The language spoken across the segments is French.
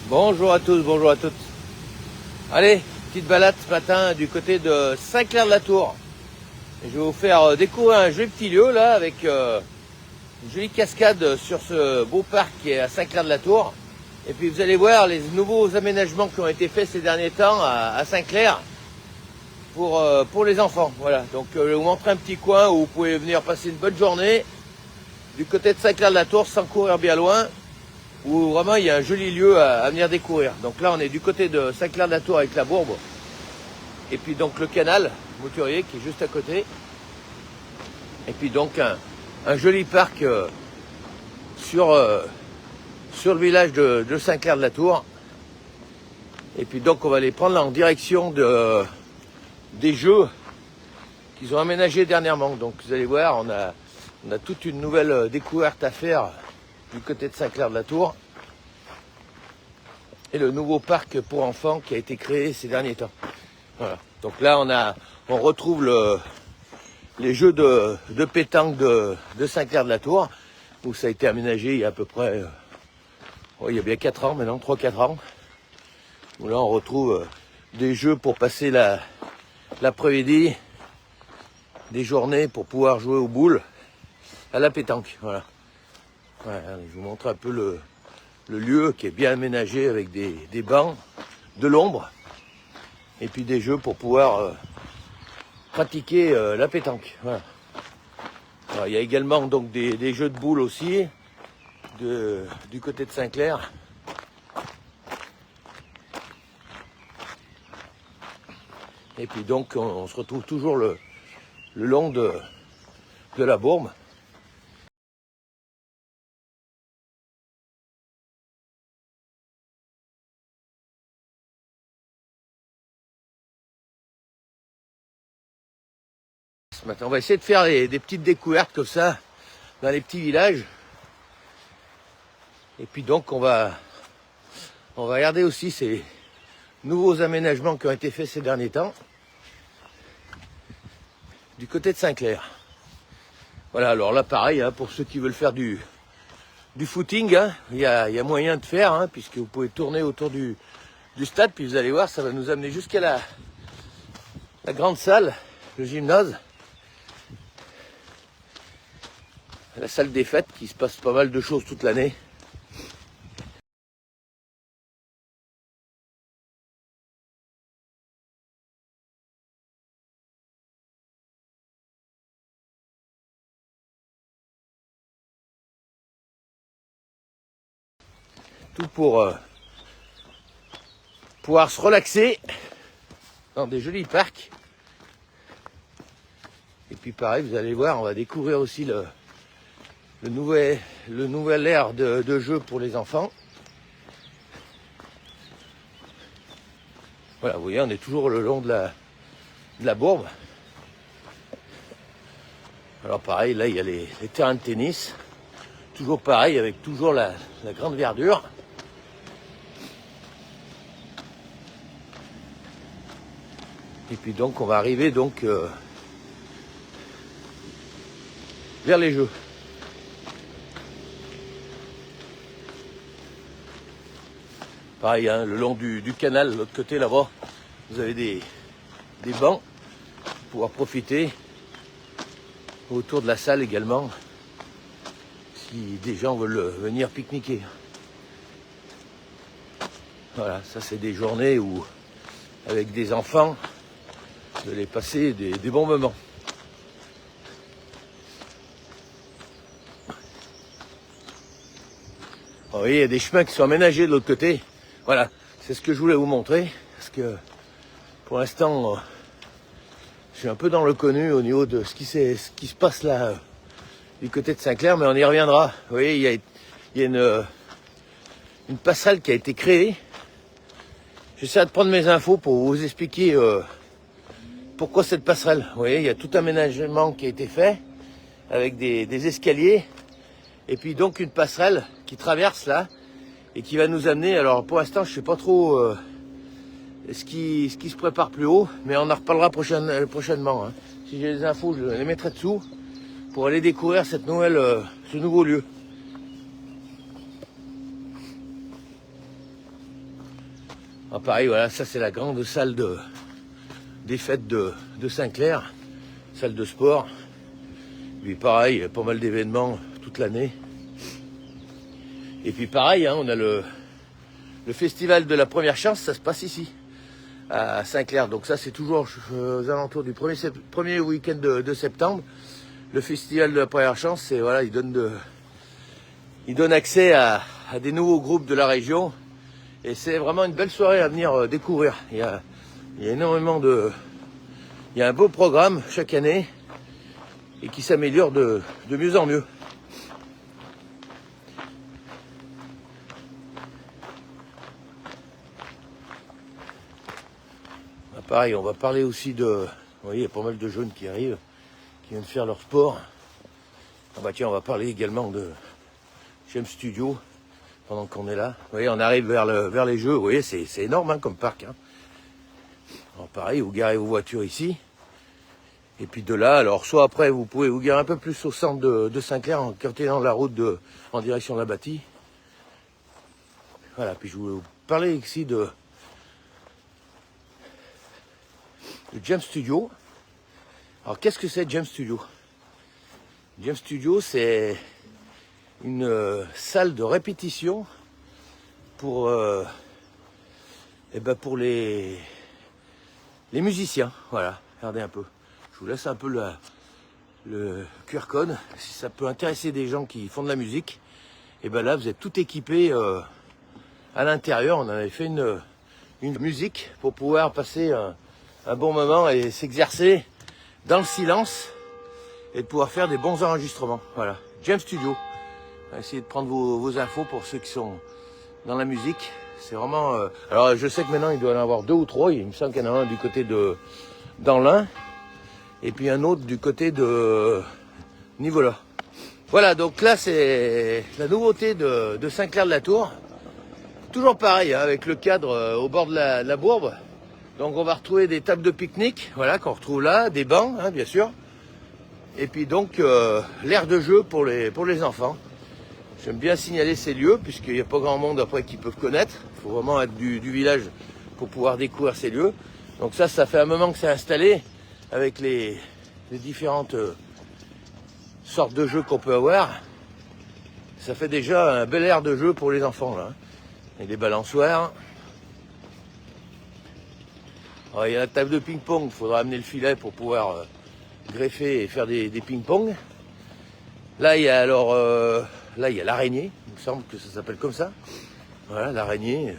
Bonjour à tous, bonjour à toutes. Allez, petite balade ce matin du côté de Saint-Clair-de-la-Tour. Je vais vous faire découvrir un joli petit lieu là avec une jolie cascade sur ce beau parc qui est à Saint-Clair-de-la-Tour. Et puis vous allez voir les nouveaux aménagements qui ont été faits ces derniers temps à Saint-Clair pour les enfants. Voilà, donc je vais vous montrer un petit coin où vous pouvez venir passer une bonne journée du côté de Saint-Clair-de-la-Tour sans courir bien loin, où vraiment il y a un joli lieu à venir découvrir. Donc là on est du côté de Saint-Clair-de-la-Tour avec la Bourbe, et puis donc le canal Mouturier qui est juste à côté, et puis donc un joli parc sur le village de Saint-Clair-de-la-Tour. Et puis donc on va aller prendre en direction des jeux qu'ils ont aménagés dernièrement. Donc vous allez voir, on a toute une nouvelle découverte à faire du côté de Saint-Clair-de-la-Tour, et le nouveau parc pour enfants qui a été créé ces derniers temps. Voilà. Donc là on retrouve les jeux de pétanque de Saint-Clair-de-la-Tour, où ça a été aménagé il y a à peu près il y a bien 4 ans maintenant, 3-4 ans, où là on retrouve des jeux pour passer l'après-midi, des journées pour pouvoir jouer aux boules, à la pétanque. Voilà. Ouais, je vous montre un peu le lieu qui est bien aménagé avec des bancs, de l'ombre, et puis des jeux pour pouvoir pratiquer la pétanque. Voilà. Alors, il y a également donc des jeux de boules aussi du côté de Saint-Clair. Et puis donc on se retrouve toujours le long de la Bourbe. Ce matin, on va essayer de faire des petites découvertes comme ça dans les petits villages. Et puis donc on va regarder aussi ces nouveaux aménagements qui ont été faits ces derniers temps du côté de Saint-Clair. Voilà, alors là pareil, hein, pour ceux qui veulent faire du footing, hein, il y a moyen de faire, hein, puisque vous pouvez tourner autour du stade, puis vous allez voir, ça va nous amener jusqu'à la grande salle, le gymnase, la salle des fêtes, qui se passe pas mal de choses toute l'année. Tout pour pouvoir se relaxer dans des jolis parcs. Et puis pareil, vous allez voir, on va découvrir aussi le nouvel aire de jeu pour les enfants. Voilà, vous voyez, on est toujours le long de la Bourbe. Alors pareil, là il y a les terrains de tennis. Toujours pareil, avec toujours la grande verdure. Et puis donc on va arriver donc vers les jeux. Pareil, hein, le long du canal, de l'autre côté là-bas, vous avez des bancs pour pouvoir profiter. Autour de la salle également, si des gens veulent venir pique-niquer. Voilà, ça c'est des journées où, avec des enfants, vous allez passer des bons moments. Vous voyez, il y a des chemins qui sont aménagés de l'autre côté. Voilà, c'est ce que je voulais vous montrer, parce que pour l'instant, je suis un peu dans le connu au niveau de ce qui se passe là du côté de Saint-Clair, mais on y reviendra. Vous voyez, il y a une passerelle qui a été créée. J'essaie de prendre mes infos pour vous expliquer pourquoi cette passerelle. Vous voyez, il y a tout aménagement qui a été fait avec des escaliers, et puis donc une passerelle qui traverse là et qui va nous amener. Alors pour l'instant, je sais pas trop ce qui se prépare plus haut, mais on en reparlera prochainement. Hein. Si j'ai des infos, je les mettrai dessous pour aller découvrir ce nouveau lieu. Ah, pareil, voilà, ça c'est la grande salle des fêtes de Saint-Clair, salle de sport. Puis pareil, pas mal d'événements toute l'année. Et puis pareil, hein, on a le festival de la première chance, ça se passe ici, à Saint-Clair. Donc ça c'est toujours aux alentours du premier week-end de septembre. Le festival de la première chance, c'est voilà, il donne accès à des nouveaux groupes de la région. Et c'est vraiment une belle soirée à venir découvrir. Il y a énormément il y a un beau programme chaque année et qui s'améliore de mieux en mieux. Ah, pareil, on va parler aussi vous voyez, il y a pas mal de jeunes qui arrivent, qui viennent faire leur sport. Ah bah tiens, on va parler également de James Studio pendant qu'on est là. Vous voyez, on arrive vers les jeux. Vous voyez, c'est énorme hein, comme parc. Hein. Alors pareil, vous garez vos voitures ici. Et puis de là, alors soit après, vous pouvez vous garer un peu plus au centre de Saint-Clair en continuant la route en direction de la Bâtie. Voilà, puis je voulais vous parler ici de James Studio. Alors qu'est-ce que c'est James Studio? James Studio, c'est une salle de répétition pour les musiciens. Voilà, regardez un peu. Je vous laisse un peu le QR code. Si ça peut intéresser des gens qui font de la musique, et ben là vous êtes tout équipé à l'intérieur. On avait fait une musique pour pouvoir passer un bon moment et s'exercer dans le silence et de pouvoir faire des bons enregistrements. Voilà, James Studio. On va essayer de prendre vos infos pour ceux qui sont dans la musique. C'est vraiment... Alors je sais que maintenant il doit y en avoir 2 ou 3. Il me semble qu'il y en a un du côté d'Anlin et puis un autre du côté de Nivola. Voilà, donc là c'est la nouveauté de Saint-Clair-de-la-Tour. Toujours pareil, hein, avec le cadre au bord de la Bourbe. Donc on va retrouver des tables de pique-nique, voilà, qu'on retrouve là, des bancs, hein, bien sûr. Et puis donc l'aire de jeu pour les enfants. J'aime bien signaler ces lieux, puisqu'il n'y a pas grand monde après qui peuvent connaître. Il faut vraiment être du village pour pouvoir découvrir ces lieux. Donc ça fait un moment que c'est installé, avec les différentes sortes de jeux qu'on peut avoir. Ça fait déjà un bel air de jeu pour les enfants, là. Et des balançoires. Alors, il y a la table de ping-pong, il faudra amener le filet pour pouvoir greffer et faire des ping-pong. Là, il y a l'araignée, il me semble que ça s'appelle comme ça. Voilà, l'araignée,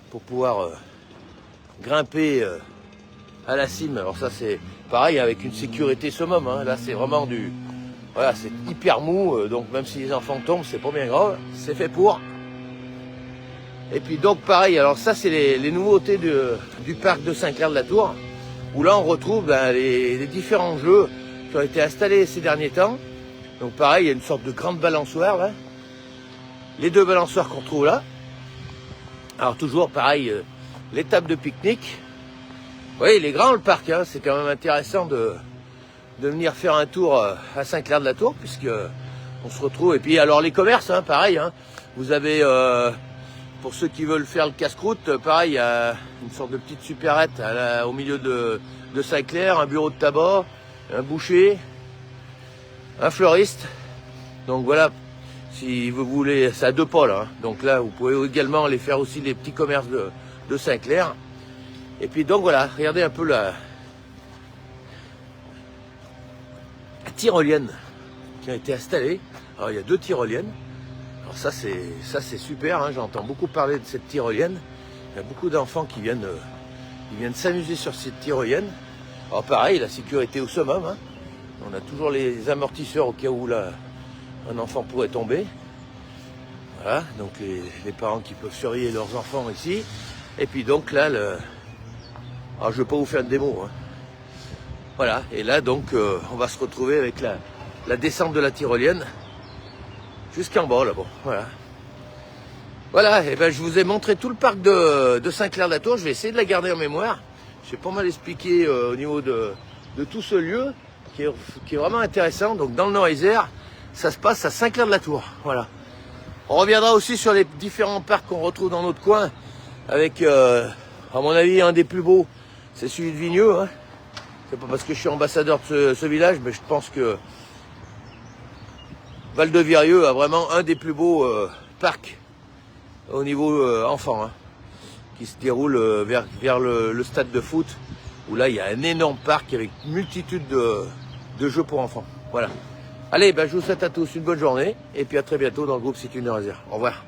pour pouvoir grimper à la cime. Alors ça, c'est pareil, avec une sécurité summum. Hein. Là, c'est vraiment voilà, c'est hyper mou, donc même si les enfants tombent, c'est pas bien grave. C'est fait pour. Et puis donc, pareil, alors ça, c'est les nouveautés du parc de Saint-Clair-de-la-Tour, où là, on retrouve les différents jeux qui ont été installés ces derniers temps. Donc pareil, il y a une sorte de grande balançoire là. Les 2 balançoires qu'on trouve là. Alors toujours pareil, les tables de pique-nique. Oui, il est grand le parc, hein. C'est quand même intéressant de venir faire un tour à Saint-Clair-de-la-Tour, puisque on se retrouve. Et puis alors les commerces, hein, pareil, hein. Vous avez, pour ceux qui veulent faire le casse-croûte, pareil, il y a une sorte de petite supérette au milieu de Saint-Clair, un bureau de tabac, un boucher, un fleuriste. Donc voilà, si vous voulez, c'est à 2 pôles. Hein. Donc là, vous pouvez également aller faire aussi les petits commerces de Saint-Clair. Et puis donc voilà, regardez un peu la tyrolienne qui a été installée. Alors il y a 2 tyroliennes. Alors ça c'est super, hein. J'entends beaucoup parler de cette tyrolienne. Il y a beaucoup d'enfants qui viennent s'amuser sur cette tyrolienne. Alors pareil, la sécurité au summum. Hein. On a toujours les amortisseurs au cas où là, un enfant pourrait tomber. Voilà, donc les parents qui peuvent surveiller leurs enfants ici. Et puis donc là, alors je ne vais pas vous faire une démo. Hein. Voilà, et là donc on va se retrouver avec la descente de la tyrolienne jusqu'en bas là-bas. Voilà. Voilà, et ben je vous ai montré tout le parc de Saint-Clair-de-la-Tour. Je vais essayer de la garder en mémoire. J'ai pas mal expliqué au niveau de tout ce lieu qui est vraiment intéressant. Donc dans le Nord-Isère, ça se passe à Saint-Clair-de-la-Tour. Voilà. On reviendra aussi sur les différents parcs qu'on retrouve dans notre coin avec, à mon avis, un des plus beaux, c'est celui de Vigneux. Hein. C'est pas parce que je suis ambassadeur de ce village, mais je pense que Val-de-Virieu a vraiment un des plus beaux parcs au niveau enfant, hein, qui se déroule vers le stade de foot, où là il y a un énorme parc avec une multitude de jeux pour enfants. Voilà. Allez, ben, je vous souhaite à tous une bonne journée, et puis à très bientôt dans le groupe C'est une réserve. Au revoir.